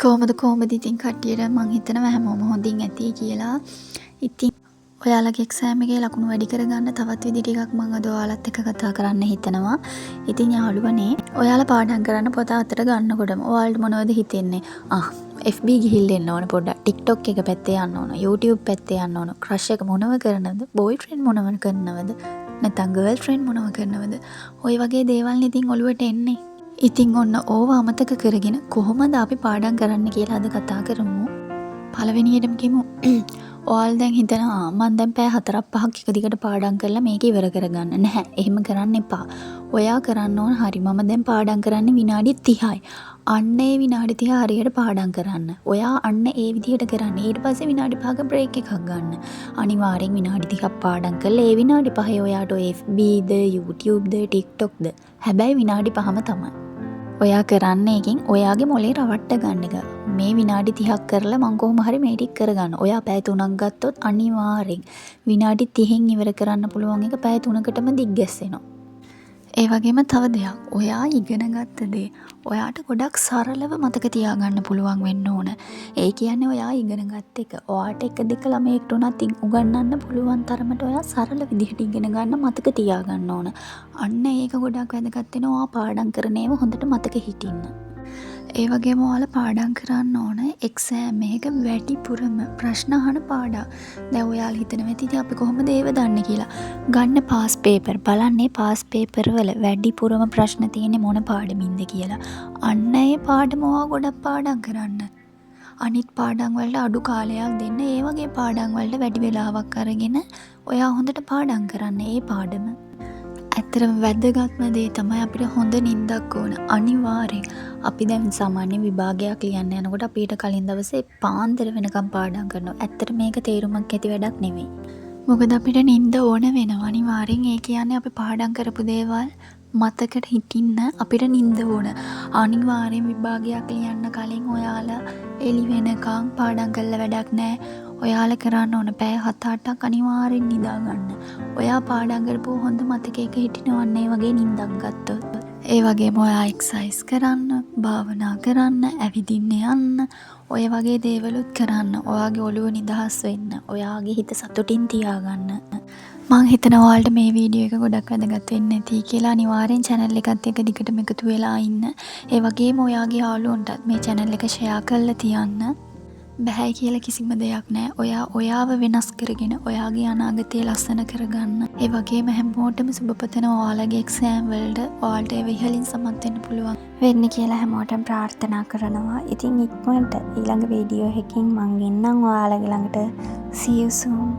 කොහොමද ඉතින් කට්ටියට මං හිතනවා හැමෝම හොඳින් ඇති කියලා. ඉතින් ඔයාලගේ එක්සෑම් එකේ ලකුණු වැඩි කරගන්න තවත් විදි ටිකක් මං අද ඔයාලත් එක්ක කතා කරන්න හිතනවා. ඉතින් යාළුවනේ, ඔයාලා පාඩම් කරන්න පොත අතට ගන්නකොටම ඔයාලට මොනවද හිතෙන්නේ? FB ගිහිල්ලා එන්න ඕන පොඩ්ඩක්. TikTok එක පැත්තේ යන්න ඕන. YouTube පැත්තේ යන්න ඕන. crush එක මොනව කරනවද? boyfriend මොනව කරනවද? නැත්නම් girlfriend මොනව කරනවද? ওই වගේ දේවල් ඉතින් ඔළුවට එන්නේ. ඉතින් ඔන්න ඕව අමතක කරගෙන කොහොමද අපි පාඩම් කරන්න කියලා අද කතා කරමු. පළවෙනියටම කියමු. ඔයාලා දැන් හිතනවා මම දැන් පැය 4-5ක් එක දිගට පාඩම් කරලා මේක ඉවර කරගන්න. නැහැ. එහෙම කරන්න එපා. ඔයා කරන්න ඕන හරි. මම දැන් පාඩම් කරන්නේ විනාඩි 30යි. අන්න ඒ විනාඩි 30 හරියට පාඩම් කරන්න. ඔයා අන්න ඒ විදිහට කරන්න. ඊට පස්සේ විනාඩි 5ක බ්‍රේක් එකක් ගන්න. අනිවාර්යෙන් විනාඩි 30ක් පාඩම් කරලා ඒ විනාඩි 5 ඔයාට FBද, YouTubeද, TikTokද. හැබැයි විනාඩි 5ම තමයි. ඔයා කරන්න එකෙන් ඔයාගේ මොලේ රවට්ට ගන්න එක. මේ විනාඩි 30ක් කරලා මං කොහොම හරි මේ ටික කරගන්න. ඔයා පැය 3ක් ගත්තොත් අනිවාර්යෙන් විනාඩි 30න් ඉවර කරන්න පුළුවන් එක පැය 3කටම දිග්ගැස්සෙනවා. ඒ වගේම තව දෙයක්. ඔයා ඉගෙන ගත්ත දේ ඔයාට ගොඩක් සරලව මතක තියාගන්න පුළුවන් වෙන්න ඕන. ඒ කියන්නේ ඔයා ඉගෙන ගත්ත එක ඔයාට එක දෙක ළමයෙක්ට උනත් උගන්වන්න පුළුවන් තරමට ඔයා සරල විදිහට ඉගෙන ගන්න මතක තියාගන්න ඕන. අන්න ඒක ගොඩක් වැදගත් වෙනවා. ඔයා පාඩම් කරන ඒවා හොඳට මතක හිටින්න. ඒ වගේම ඔයාලා පාඩම් කරන්න ඕන එක්සෑම් එක වැඩිපුරම ප්‍රශ්න අහන පාඩම්. දැන් ඔයාලා හිතනවා ඉතින් අපි කොහොමද ඒව දන්නේ කියලා. ගන්න පාස් පේපර් බලන්නේ පාස් පේපර් වල වැඩිපුරම ප්‍රශ්න තියෙන්නේ මොන පාඩමින්ද කියලා. අන්න ඒ පාඩම ඔයා ගොඩක් පාඩම් කරන්න. අනිත් පාඩම් වලට අඩු කාලයක් දෙන්න. ඒ වගේ පාඩම් වලට වැඩි වෙලාවක් අරගෙන ඔයා හොඳට පාඩම් කරන්න ඒ පාඩම. ඇත්තටම වැදගත්ම දේ තමයි අපිට හොඳ නිින්දක් ඕන. අනිවාර්යෙන්. අපි දැන් සාමාන්‍ය විභාගයක් ලියන්න යනකොට අපිට කලින් දවසේ පාන්දර වෙනකම් පාඩම් කරනවා. ඇත්තට මේක තේරුමක් ඇති වැඩක් නෙවෙයි. මොකද අපිට නිින්ද ඕන වෙනවා. අනිවාර්යෙන් ඒ කියන්නේ අපි පාඩම් කරපු දේවල් මතකට හිටින්න අපිට නිින්ද ඕන. අනිවාර්යෙන් විභාගයක් ලියන්න කලින් ඔයාලා එළි වෙනකම් පාඩම් කළා වැඩක් නැහැ. ඔයාලා කරන්න ඕන පැය 7-8ක් අනිවාර්යෙන් නිදා ගන්න. ඔයා පාඩම් කරපුව හොඳ මතකයක හිටිනවන්න ඒ වගේ නිින්දක් ගත්තොත්. ඒ වගේම ඔයා එක්සර්සයිස් කරන්න, භාවනා කරන්න, ඇවිදින්න යන්න, ඔය වගේ දේවලුත් කරන්න. ඔයාගේ ඔළුව නිදහස් වෙන්න. ඔයාගේ හිත සතුටින් තියාගන්න. මං හිතනවා ඔයාලට මේ වීඩියෝ එක ගොඩක් වැදගත් වෙන්න ඇති කියලා. අනිවාර්යෙන් channel එකත් එක්ක දිගටම එකතු වෙලා ඉන්න. ඒ වගේම ඔයාගේ යාළුවන්ටත් මේ channel එක share කරලා තියන්න. බෑ කියලා කිසිම දෙයක් නැහැ. ඔයා ඔයාව වෙනස් කරගෙන ඔයාගේ අනාගතය ලස්සන කරගන්න. ඒ වගේම හැමෝටම සුබ පතනවා ඔයාලගේ එක්සෑම් වලට ඔයාලට ඒ ඉහළින් සමත් වෙන්න පුළුවන් වෙන්න කියලා හැමෝටම ප්‍රාර්ථනා කරනවා. ඉතින් ඉක්මනට ඊළඟ වීඩියෝ එකකින් මං එන්නම් ඔයාලගේ ළඟට. See you soon.